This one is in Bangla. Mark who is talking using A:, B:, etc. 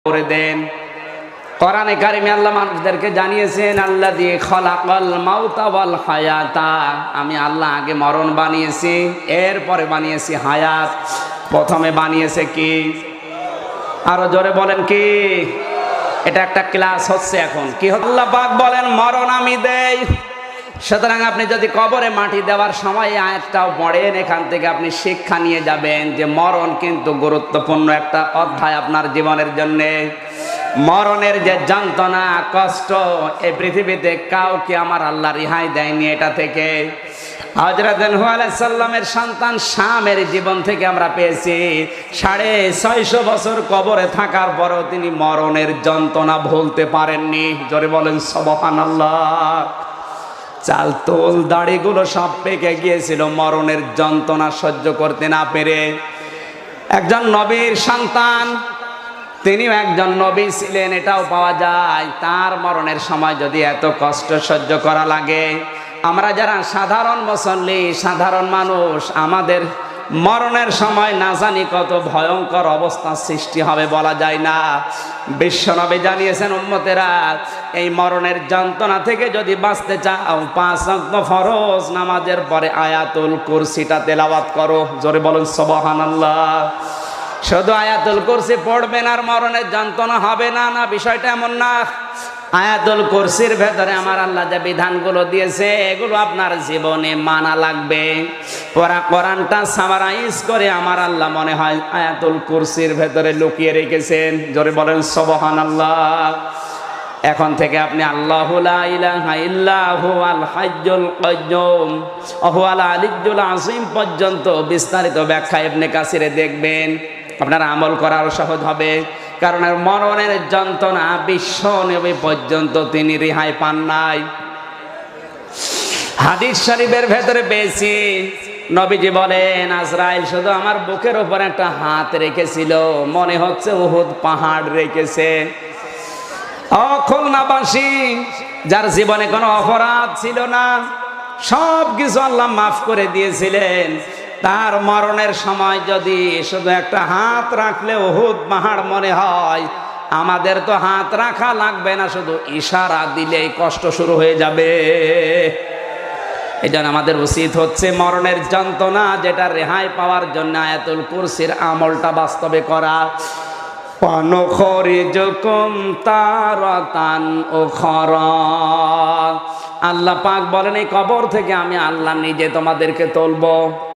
A: করে দেন। কোরআনে কারিমে আল্লাহ মানুষদেরকে জানিয়েছেন আল্লাযী খালাকাল মাউতা ওয়াল হায়াতা, আমি আল্লাহ আগে মরণ বানিয়েছি, এরপরে বানিয়েছি হায়াত। প্রথমে বানিয়েছে কি? আরো জোরে বলেন কি? এটা একটা ক্লাস হচ্ছে এখন। কি আল্লাহ পাক বলেন মরণ আমি দেই। সুতরাং আপনি যদি কবরে মাটি দেওয়ার সময় আয়াতটাও পড়েন, এখান থেকে আপনি শিক্ষা নিয়ে যাবেন যে মরণ কিন্তু গুরুত্বপূর্ণ একটা অধ্যায় আপনার জীবনের জন্যে। মরণের যে যন্ত্রণা কষ্ট এই পৃথিবীতে কাউকে আমার আল্লাহ রেহাই দেয়নি এটা থেকে। হযরত নূহ আলাইহিস সালামের সন্তান শামের জীবন থেকে আমরা পেয়েছি 650 বছর কবরে থাকার পরও তিনি মরণের যন্ত্রণা ভুলতে পারেননি। জোরে বলেন সুবহানাল্লাহ। চাল তোল দাড়িগুলো সব পেকে গিয়েছিল মরণের যন্ত্রণা সহ্য করতে না পেরে। একজন নবীর সন্তান, তিনিও একজন নবী ছিলেন, এটাও পাওয়া যায়। তার মরণের সময় যদি এত কষ্ট সহ্য করা লাগে, আমরা যারা সাধারণ মুসল্লি, সাধারণ মানুষ, আমাদের মরণের সময় না জানি কত ভয়ঙ্কর অবস্থার সৃষ্টি হবে বলা যায় না। বিশ্বনবী জানিয়েছেন উম্মতেরা এই মরণের যন্ত্রণা থেকে যদি বাঁচতে চাও 5 ওয়াক্ত ফরজ নামাজের পরে আয়াতুল কুরসিটা তেলাওয়াত করো। জোরে বলুন সুবহানাল্লাহ। শুধু আয়াতুল কুরসি পড়বেন আর মরণের যন্ত্রণা হবে না, না, বিষয়টা এমন না। আয়াতুল কুরসির ভেতরে আমার আল্লাহ যে বিধানগুলো দিয়েছে এগুলো আপনার জীবনে মানা লাগবে। পড়া কোরআনটা সামারাইজ করে আমার আল্লাহ মনে হয় আয়াতুল কুরসির ভেতরে লুকিয়ে রেখেছেন। জোরে বলেন সুবহানাল্লাহ। এখন থেকে আপনি আল্লাহু লা ইলাহা ইল্লাহু আল হাইয়ুল কাইয়্যুম ওয়া হুয়াল আলিয়্যুল আযীম পর্যন্ত বিস্তারিত ব্যাখ্যা ইবনে কাসিরে দেখবেন, আপনার আমল করার সহজ হবে। কারণ মরণের যন্ত্রণা বিশ্ব নবী পর্যন্ত তিনি রেহাই পান নাই। হাদিস শরীফের ভেতরে পেয়েছি নবীজি বলেন আজরাইল শুধু আমার বুকের উপর একটা হাত রেখেছিল, মনে হচ্ছে উহুদ পাহাড় রেখেছে। খুলনাবাসী যার জীবনে কোনো অপরাধ ছিল না, সব কিছু আল্লাহ মাফ করে দিয়েছিলেন, তার মরণের সময় যদি শুধু একটা হাত রাখলে উহুদ পাহাড় মনে হয়, আমাদের তো হাত রাখা লাগবে না, শুধু ইশারা দিলেই কষ্ট শুরু হয়ে যাবে। এই জন্য আমাদের উচিত হচ্ছে মরণের যন্ত্রণা যেটা রেহাই পাওয়ার জন্য আয়াতুল কুরসির আমলটা বাস্তবে করা। আল্লাহ পাক বলেন এই কবর থেকে আমি আল্লাহ নিজে তোমাদেরকে তুলবো।